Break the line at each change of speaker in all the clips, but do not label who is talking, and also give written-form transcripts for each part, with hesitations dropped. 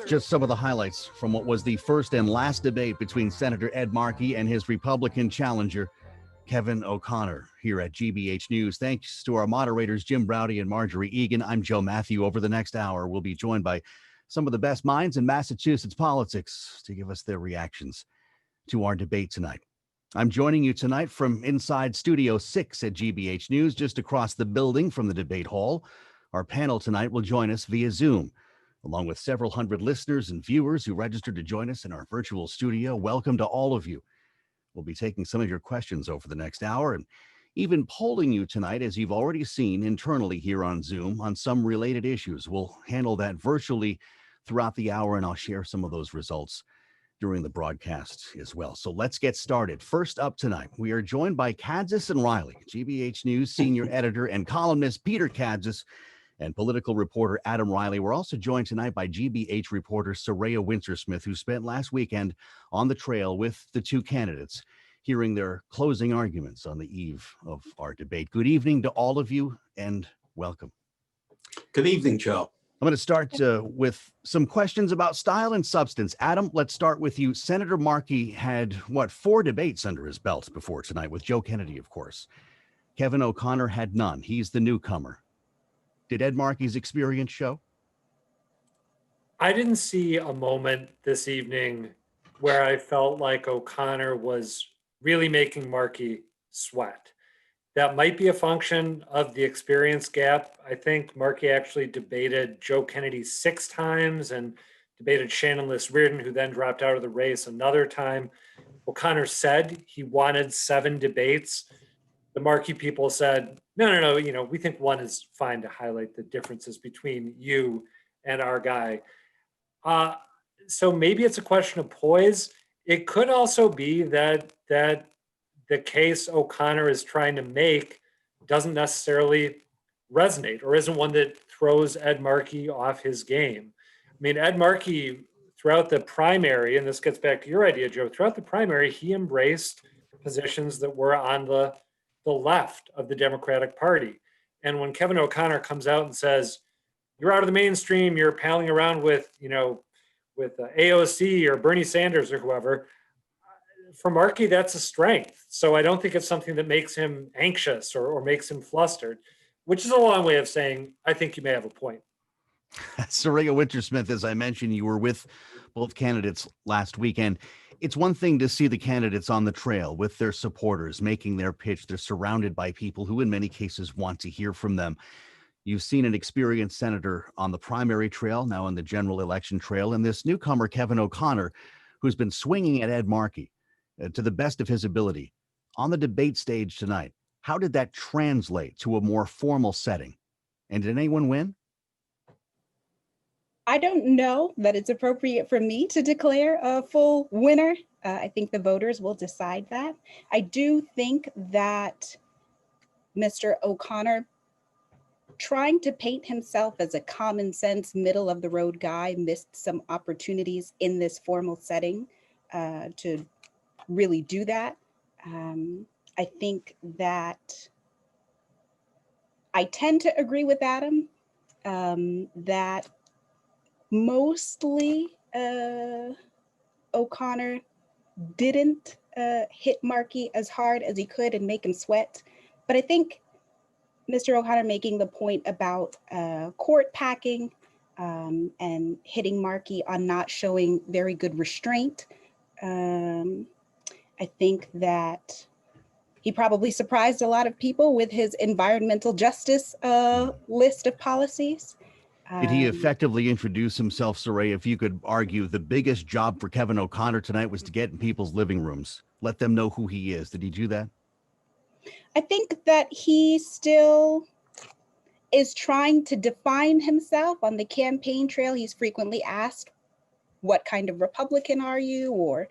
Just some of the highlights from what was the first and last debate between Senator Ed Markey and his Republican challenger, Kevin O'Connor, here at GBH News. Thanks to our moderators, Jim Browdy and Marjorie Egan. I'm Joe Mathieu. Over the next hour, we'll be joined by some of the best minds in Massachusetts politics to give us their reactions to our debate tonight. I'm joining you tonight from inside Studio 6 at GBH News, just across the building from the debate hall. Our panel tonight will join us via Zoom, along with several hundred listeners and viewers who registered to join us in our virtual studio. Welcome to all of you. We'll be taking some of your questions over the next hour and even polling you tonight, as you've already seen internally here on Zoom, on some related issues. We'll handle that virtually throughout the hour, and I'll share some of those results during the broadcast as well. So let's get started. First up tonight, we are joined by Kadzis and Reilly, GBH News senior editor and columnist Peter Kadzis, and political reporter Adam Reilly. We're also joined tonight by GBH reporter Saraya Wintersmith, who spent last weekend on the trail with the two candidates, hearing their closing arguments on the eve of our debate. Good evening to all of you, and welcome.
Good evening, Joe.
I'm going to start with some questions about style and substance. Adam, let's start with you. Senator Markey had, 4 debates under his belt before tonight, with Joe Kennedy, of course. Kevin O'Connor had none. He's the newcomer. Did Ed Markey's experience show?
I didn't see a moment this evening where I felt like O'Connor was really making Markey sweat. That might be a function of the experience gap. I think Markey actually debated Joe Kennedy 6 times and debated Shannon Liss-Reardon, who then dropped out of the race another time. O'Connor said he wanted 7 debates. The Markey people said, no, we think 1 is fine to highlight the differences between you and our guy. So maybe it's a question of poise. It could also be that the case O'Connor is trying to make doesn't necessarily resonate or isn't one that throws Ed Markey off his game. I mean, Ed Markey, throughout the primary, and this gets back to your idea, Joe, throughout the primary, he embraced positions that were on the left of the Democratic Party. And when Kevin O'Connor comes out and says, you're out of the mainstream, you're palling around with AOC or Bernie Sanders or whoever, for Markey, that's a strength. So I don't think it's something that makes him anxious or makes him flustered, which is a long way of saying, I think you may have a point.
Saraya Wintersmith, as I mentioned, you were with both candidates last weekend. It's one thing to see the candidates on the trail with their supporters making their pitch. They're surrounded by people who in many cases want to hear from them. You've seen an experienced senator on the primary trail, now on the general election trail, and this newcomer, Kevin O'Connor, who's been swinging at Ed Markey to the best of his ability. On the debate stage tonight, how did that translate to a more formal setting? And did anyone win?
I don't know that it's appropriate for me to declare a full winner. I think the voters will decide that. I do think that Mr. O'Connor, trying to paint himself as a common sense, middle of the road guy, missed some opportunities in this formal setting to really do that. I think that I tend to agree with Adam that mostly O'Connor didn't hit Markey as hard as he could and make him sweat. But I think Mr. O'Connor making the point about court packing and hitting Markey on not showing very good restraint. I think that he probably surprised a lot of people with his environmental justice list of policies.
Did he effectively introduce himself, Saraya? If you could argue the biggest job for Kevin O'Connor tonight was to get in people's living rooms, let them know who he is. Did he do that?
I think that he still is trying to define himself on the campaign trail. He's frequently asked, what kind of Republican are you? Or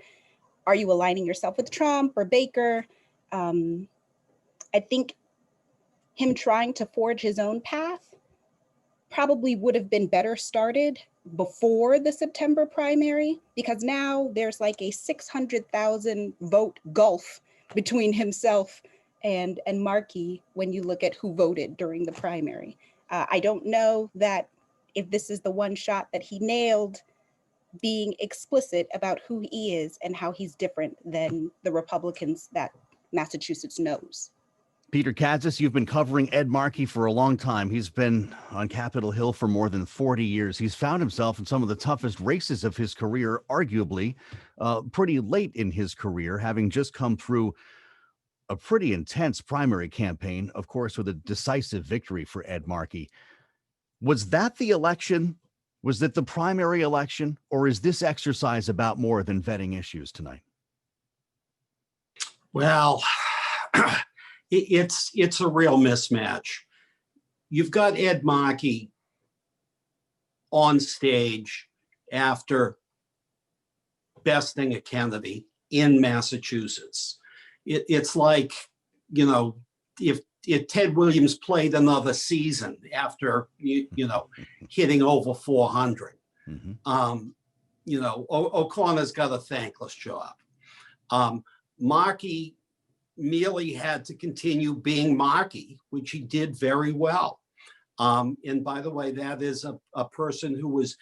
are you aligning yourself with Trump or Baker? I think him trying to forge his own path probably would have been better started before the September primary, because now there's like a 600,000 vote gulf between himself and Markey when you look at who voted during the primary. I don't know that if this is the one shot that he nailed, being explicit about who he is and how he's different than the Republicans that Massachusetts knows.
Peter Kadzis, you've been covering Ed Markey for a long time. He's been on Capitol Hill for more than 40 years. He's found himself in some of the toughest races of his career, arguably pretty late in his career, having just come through a pretty intense primary campaign, of course, with a decisive victory for Ed Markey. Was that the election? Was it the primary election? Or is this exercise about more than vetting issues tonight?
Well, it's a real mismatch. You've got Ed Markey on stage after besting a Kennedy in Massachusetts. It's like, you know, if Ted Williams played another season after, hitting over 400, O'Connor's got a thankless job. Markey merely had to continue being Markey, which he did very well. And by the way, that is a person who was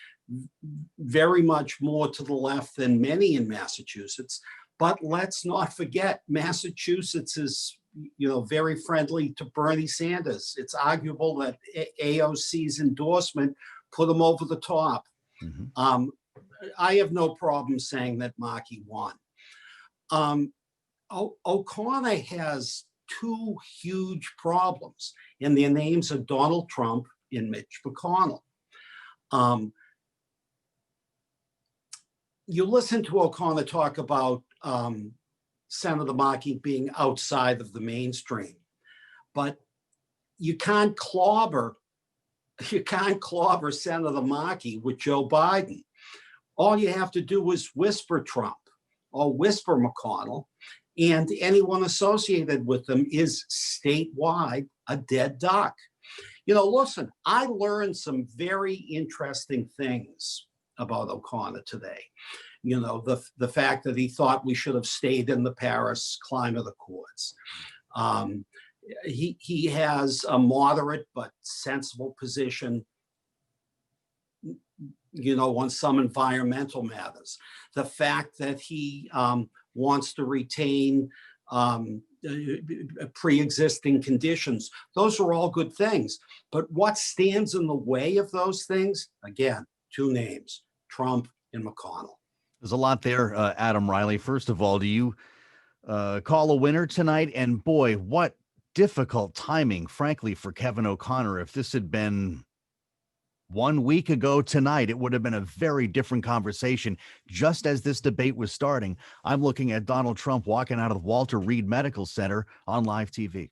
very much more to the left than many in Massachusetts. But let's not forget, Massachusetts is, very friendly to Bernie Sanders. It's arguable that AOC's endorsement put him over the top. I have no problem saying that Markey won. O'Connor has two huge problems, and their names are Donald Trump and Mitch McConnell. You listen to O'Connor talk about Senator Markey being outside of the mainstream, but you can't clobber Senator Markey with Joe Biden. All you have to do is whisper Trump or whisper McConnell, and anyone associated with them is statewide a dead duck. Listen, I learned some very interesting things about O'Connor today. The fact that he thought we should have stayed in the Paris Climate Accords. He has a moderate but sensible position, on some environmental matters. The fact that he wants to retain pre-existing conditions, those are all good things. But what stands in the way of those things? Again, two names, Trump and McConnell.
There's a lot there, Adam Reilly. First of all, do you call a winner tonight? And boy, what difficult timing, frankly, for Kevin O'Connor. If this had been 1 week ago tonight, it would have been a very different conversation. Just as this debate was starting, I'm looking at Donald Trump walking out of the Walter Reed Medical Center on live TV.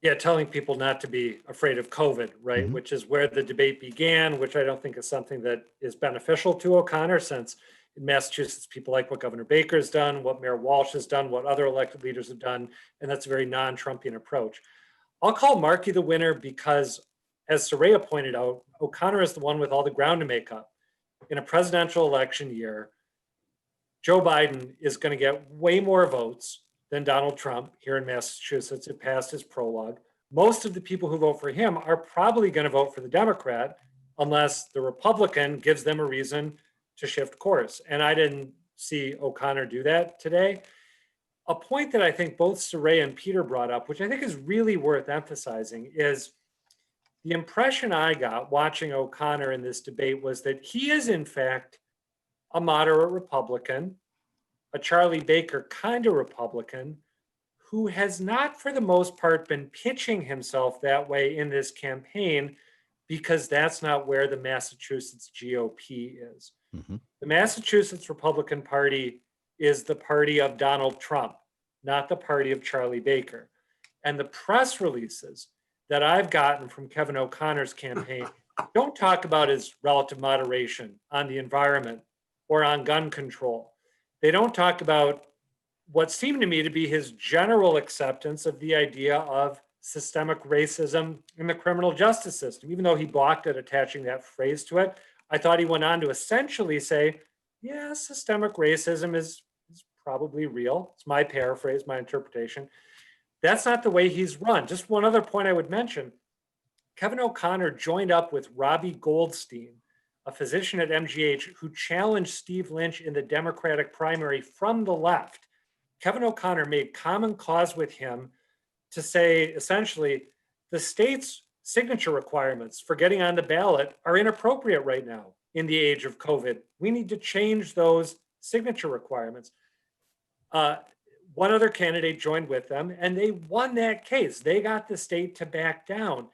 Yeah, telling people not to be afraid of COVID, right? Which is where the debate began, which I don't think is something that is beneficial to O'Connor, since in Massachusetts, people like what Governor Baker has done, what Mayor Walsh has done, what other elected leaders have done, and that's a very non-Trumpian approach. I'll call Markey the winner because, as Saraya pointed out, O'Connor is the one with all the ground to make up. In a presidential election year, Joe Biden is going to get way more votes than Donald Trump here in Massachusetts. It passed his prologue. Most of the people who vote for him are probably going to vote for the Democrat unless the Republican gives them a reason to shift course. And I didn't see O'Connor do that today. A point that I think both Saraya and Peter brought up, which I think is really worth emphasizing, is the impression I got watching O'Connor in this debate was that he is, in fact, a moderate Republican, a Charlie Baker kind of Republican, who has not, for the most part, been pitching himself that way in this campaign, because that's not where the Massachusetts GOP is. The Massachusetts Republican Party is the party of Donald Trump, not the party of Charlie Baker. And the press releases that I've gotten from Kevin O'Connor's campaign don't talk about his relative moderation on the environment or on gun control. They don't talk about what seemed to me to be his general acceptance of the idea of systemic racism in the criminal justice system. Even though he balked at attaching that phrase to it, I thought he went on to essentially say, yeah, systemic racism is probably real. It's my paraphrase, my interpretation. That's not the way he's run. Just one other point I would mention. Kevin O'Connor joined up with Robbie Goldstein, a physician at MGH who challenged Steve Lynch in the Democratic primary from the left. Kevin O'Connor made common cause with him to say, essentially, the state's signature requirements for getting on the ballot are inappropriate right now in the age of COVID. We need to change those signature requirements. One other candidate joined with them, and they won that case. They got the state to back down.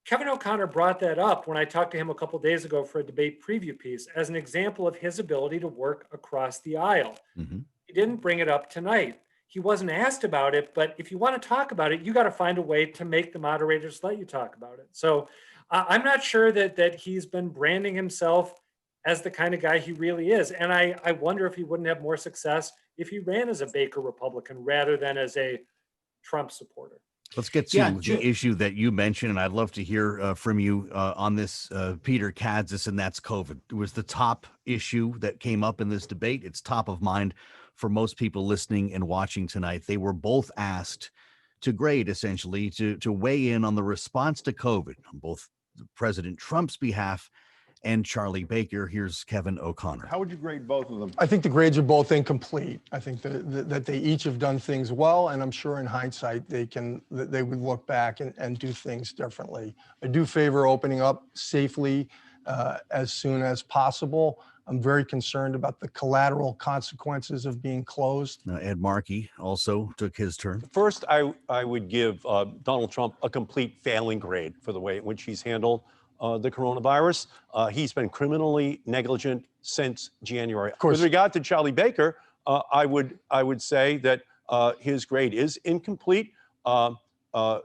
Kevin O'Connor brought that up when I talked to him a couple of days ago for a debate preview piece as an example of his ability to work across the aisle.
Mhm.
He didn't bring it up tonight. He wasn't asked about it, but if you want to talk about it, you got to find a way to make the moderators let you talk about it. So I'm not sure that he's been branding himself as the kind of guy he really is. And I wonder if he wouldn't have more success if he ran as a Baker Republican rather than as a Trump supporter.
Let's get to the issue that you mentioned, and I'd love to hear from you on this, Peter Kadzis, and that's COVID. It was the top issue that came up in this debate. It's top of mind for most people listening and watching tonight. They were both asked to grade, essentially, to weigh in on the response to COVID on both President Trump's behalf and Charlie Baker. Here's Kevin O'Connor.
How would you grade both of them?
I think the grades are both incomplete. I think that they each have done things well, and I'm sure in hindsight they would look back and do things differently. I do favor opening up safely as soon as possible. I'm very concerned about the collateral consequences of being closed.
Now, Ed Markey also took his turn.
First, I would give Donald Trump a complete failing grade for the way in which he's handled the coronavirus. He's been criminally negligent since January.
Of course.
With regard to Charlie Baker, I would say that his grade is incomplete.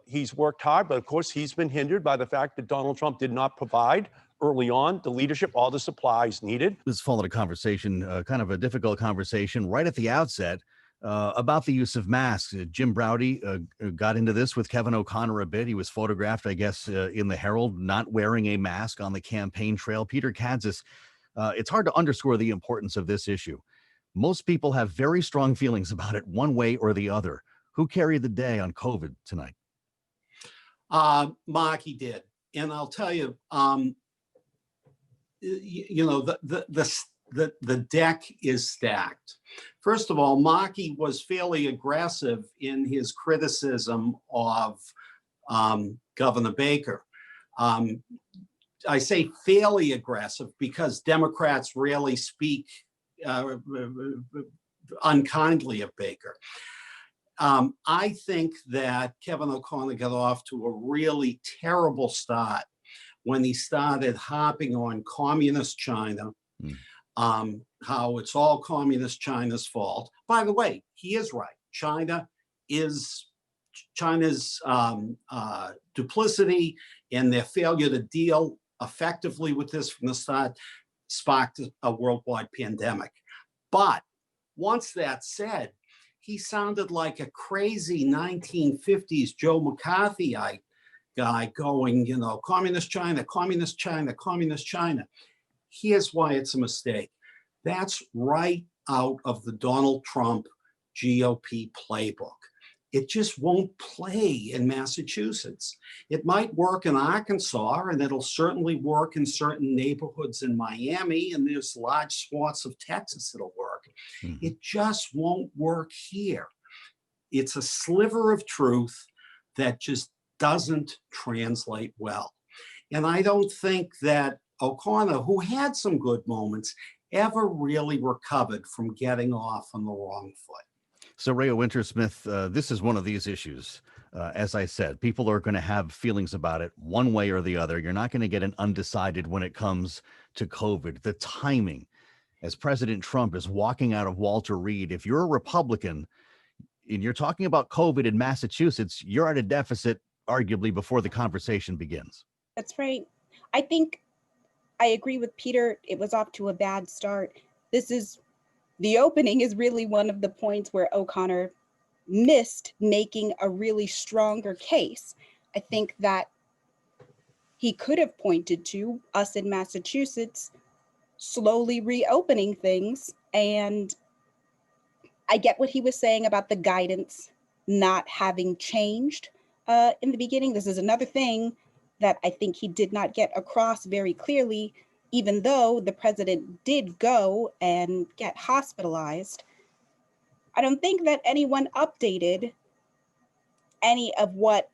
He's worked hard, but of course he's been hindered by the fact that Donald Trump did not provide early on the leadership, all the supplies needed.
This followed a conversation, kind of a difficult conversation right at the outset about the use of masks. Jim Braude got into this with Kevin O'Connor a bit. He was photographed, I guess, in the Herald, not wearing a mask on the campaign trail. Peter Kadzis, it's hard to underscore the importance of this issue. Most people have very strong feelings about it one way or the other. Who carried the day on COVID tonight?
Markey did. And I'll tell you, the deck is stacked. First of all, Markey was fairly aggressive in his criticism of Governor Baker. I say fairly aggressive because Democrats rarely speak unkindly of Baker. I think that Kevin O'Connor got off to a really terrible start when he started harping on communist China, how it's all communist China's fault. By the way, he is right. China's duplicity and their failure to deal effectively with this from the start sparked a worldwide pandemic. But once that's said, he sounded like a crazy 1950s Joe McCarthy guy going, communist China, communist China, communist China. Here's why it's a mistake. That's right out of the Donald Trump GOP playbook. It just won't play in Massachusetts. It might work in Arkansas, and it'll certainly work in certain neighborhoods in Miami, and there's large swaths of Texas it'll work. Mm-hmm. It just won't work here. It's a sliver of truth that just doesn't translate well. And I don't think that O'Connor, who had some good moments, ever really recovered from getting off on the wrong foot.
Saraya Wintersmith, this is one of these issues. As I said, people are going to have feelings about it one way or the other. You're not going to get an undecided when it comes to COVID. The timing, as President Trump is walking out of Walter Reed, if you're a Republican and you're talking about COVID in Massachusetts, you're at a deficit, arguably, before the conversation begins.
That's right. I think I agree with Peter. It was off to a bad start. The opening is really one of the points where O'Connor missed making a really stronger case. I think that he could have pointed to us in Massachusetts slowly reopening things. And I get what he was saying about the guidance not having changed in the beginning. This is another thing that I think he did not get across very clearly, even though the president did go and get hospitalized. I don't think that anyone updated any of what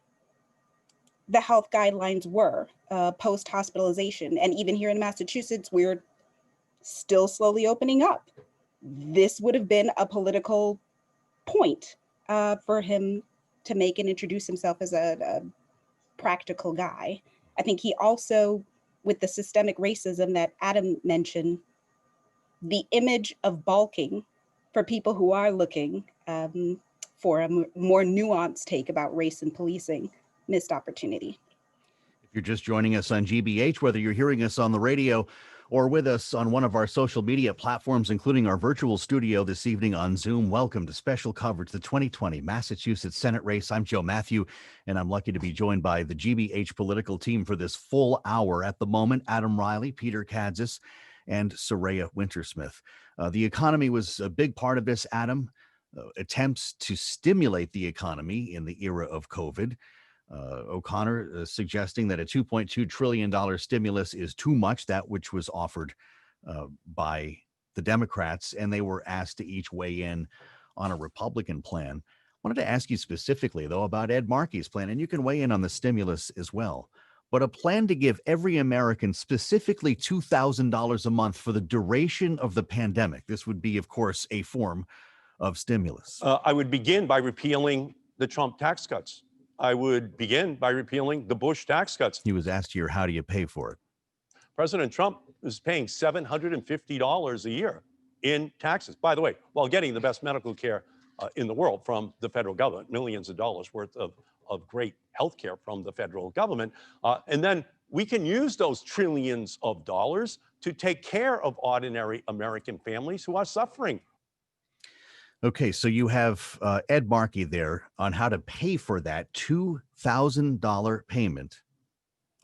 the health guidelines were post-hospitalization. And even here in Massachusetts, we're still slowly opening up. This would have been a political point for him to make and introduce himself as a practical guy. I think he also, with the systemic racism that Adam mentioned, the image of balking for people who are looking for a more nuanced take about race and policing, missed opportunity.
If you're just joining us on GBH, whether you're hearing us on the radio or with us on one of our social media platforms, including our virtual studio this evening on Zoom, welcome to special coverage of the 2020 Massachusetts Senate race. I'm Joe Mathieu, and I'm lucky to be joined by the GBH political team for this full hour. At the moment, Adam Reilly, Peter Kadzis, and Saraya Wintersmith. The economy was a big part of this, Adam. Attempts to stimulate the economy in the era of COVID. O'Connor suggesting that a $2.2 trillion stimulus is too much, that which was offered by the Democrats, and they were asked to each weigh in on a Republican plan. I wanted to ask you specifically, though, about Ed Markey's plan, and you can weigh in on the stimulus as well. But a plan to give every American specifically $2,000 a month for the duration of the pandemic. This would be, of course, a form of stimulus.
I would begin by repealing the Trump tax cuts. I would begin by repealing the Bush tax cuts.
He was asked here, how do you pay for it?
President Trump is paying $750 a year in taxes, by the way, while getting the best medical care in the world from the federal government, millions of dollars worth of great health care from the federal government. And then we can use those trillions of dollars to take care of ordinary American families who are suffering.
Okay, so you have Ed Markey there on how to pay for that $2,000 payment.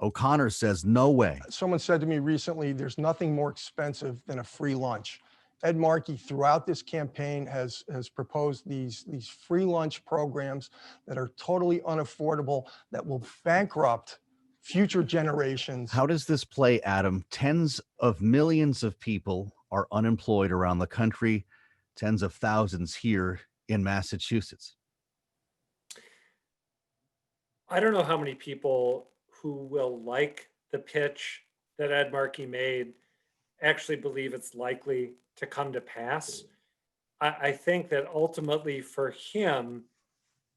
O'Connor says, no way.
Someone said to me recently, there's nothing more expensive than a free lunch. Ed Markey, throughout this campaign, has proposed these free lunch programs that are totally unaffordable, that will bankrupt future generations.
How does this play, Adam? Tens of millions of people are unemployed around the country. Tens of thousands here in Massachusetts.
I don't know how many people who will like the pitch that Ed Markey made actually believe it's likely to come to pass. I think that ultimately for him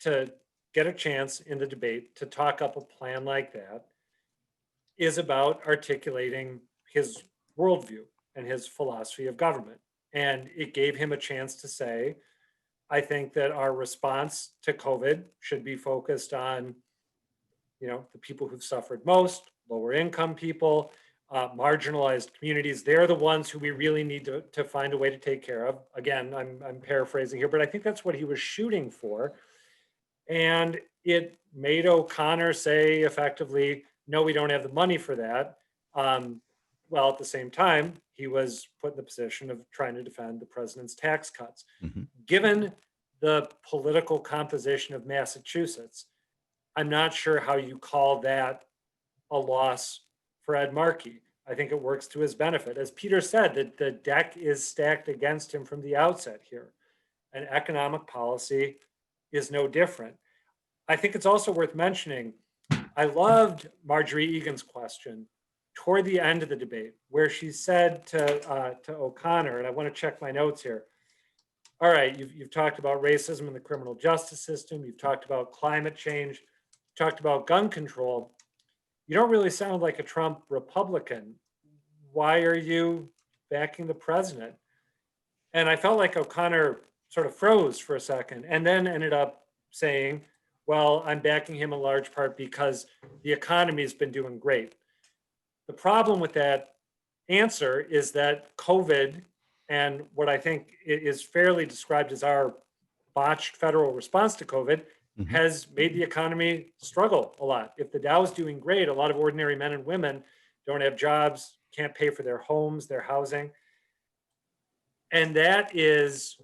to get a chance in the debate to talk up a plan like that is about articulating his worldview and his philosophy of government. And it gave him a chance to say, I think that our response to COVID should be focused on, the people who've suffered most, lower income people, marginalized communities. They're the ones who we really need to find a way to take care of. Again, I'm paraphrasing here, but I think that's what he was shooting for. And it made O'Connor say effectively, no, we don't have the money for that. Well, at the same time, he was put in the position of trying to defend the president's tax cuts. Mm-hmm. Given the political composition of Massachusetts, I'm not sure how you call that a loss for Ed Markey. I think it works to his benefit. As Peter said, that the deck is stacked against him from the outset here. And economic policy is no different. I think it's also worth mentioning, I loved Marjorie Egan's question toward the end of the debate, where she said to O'Connor, and I want to check my notes here. All right, you've talked about racism in the criminal justice system. You've talked about climate change. You've talked about gun control. You don't really sound like a Trump Republican. Why are you backing the president? And I felt like O'Connor sort of froze for a second and then ended up saying, well, I'm backing him in large part because the economy has been doing great. The problem with that answer is that COVID and what I think is fairly described as our botched federal response to COVID has made the economy struggle a lot. If the Dow is doing great, a lot of ordinary men and women don't have jobs, can't pay for their homes, their housing. And that is,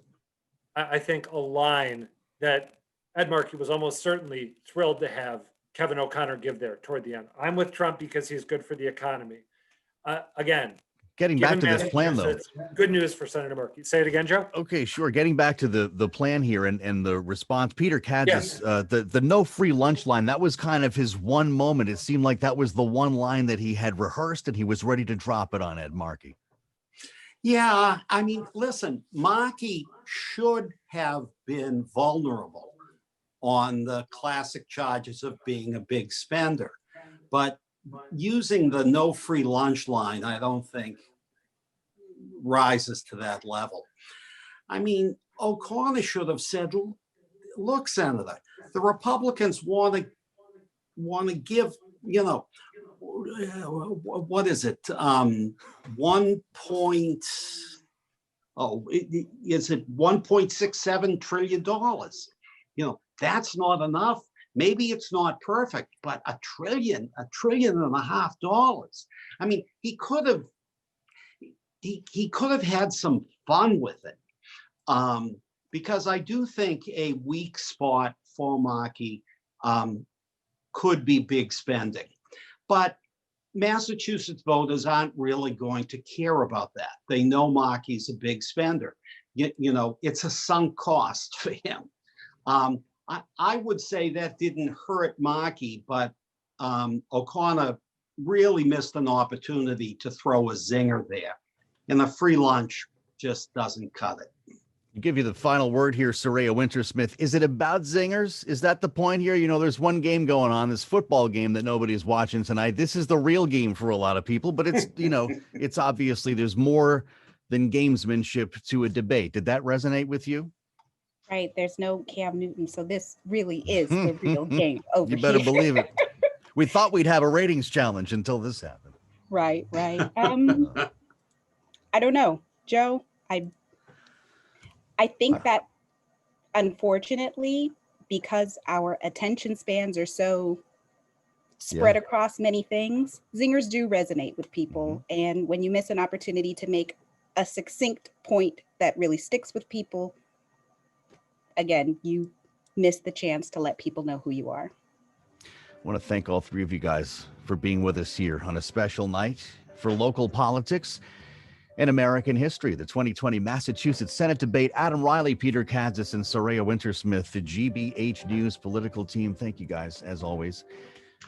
I think, a line that Ed Markey was almost certainly thrilled to have Kevin O'Connor give there toward the end. I'm with Trump because he's good for the economy. Again,
Getting back to this plan, though.
Massachusetts, good news for Senator Markey. Say it again, Joe.
Okay, sure. Getting back to the plan here and the response, Peter Kadzis, the no free lunch line, that was kind of his one moment. It seemed like that was the one line that he had rehearsed and he was ready to drop it on Ed Markey.
Yeah, I mean, listen, Markey should have been vulnerable on the classic charges of being a big spender. But using the no free lunch line, I don't think rises to that level. I mean, O'Connor should have said, look, Senator, the Republicans want to give, you know, what is it? 1.67 trillion dollars? You know, that's not enough. Maybe it's not perfect, but $1 trillion and a half dollars. I mean, he could have had some fun with it, because I do think a weak spot for Markey could be big spending. But Massachusetts voters aren't really going to care about that. They know Markey's a big spender. You know, it's a sunk cost for him. I would say that didn't hurt Markey, but O'Connor really missed an opportunity to throw a zinger there. And a free lunch just doesn't cut it.
I'll give you the final word here, Saraya Wintersmith. Is it about zingers? Is that the point here? You know, there's one game going on, this football game that nobody's watching tonight. This is the real game for a lot of people, but it's, you know, it's obviously there's more than gamesmanship to a debate. Did that resonate with you?
Right. There's no Cam Newton. So this really is the real game over
You better
here.
believe it. We thought we'd have a ratings challenge until this happened.
Right. I don't know, Joe. I think that unfortunately, because our attention spans are so spread across many things, zingers do resonate with people. And when you miss an opportunity to make a succinct point that really sticks with people, again, you miss the chance to let people know who you are.
I want to thank all three of you guys for being with us here on a special night for local politics and American history. The 2020 Massachusetts Senate debate. Adam Reilly, Peter Kadzis, and Saraya Wintersmith, the GBH News political team. Thank you guys, as always.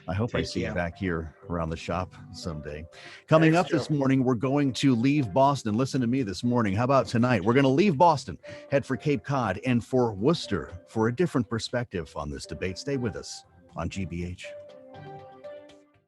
I hope I see you back here around the shop someday. Coming up this morning, we're going to leave Boston. Listen to me this morning. How about tonight? We're going to leave Boston, head for Cape Cod and for Worcester for a different perspective on this debate. Stay with us on GBH.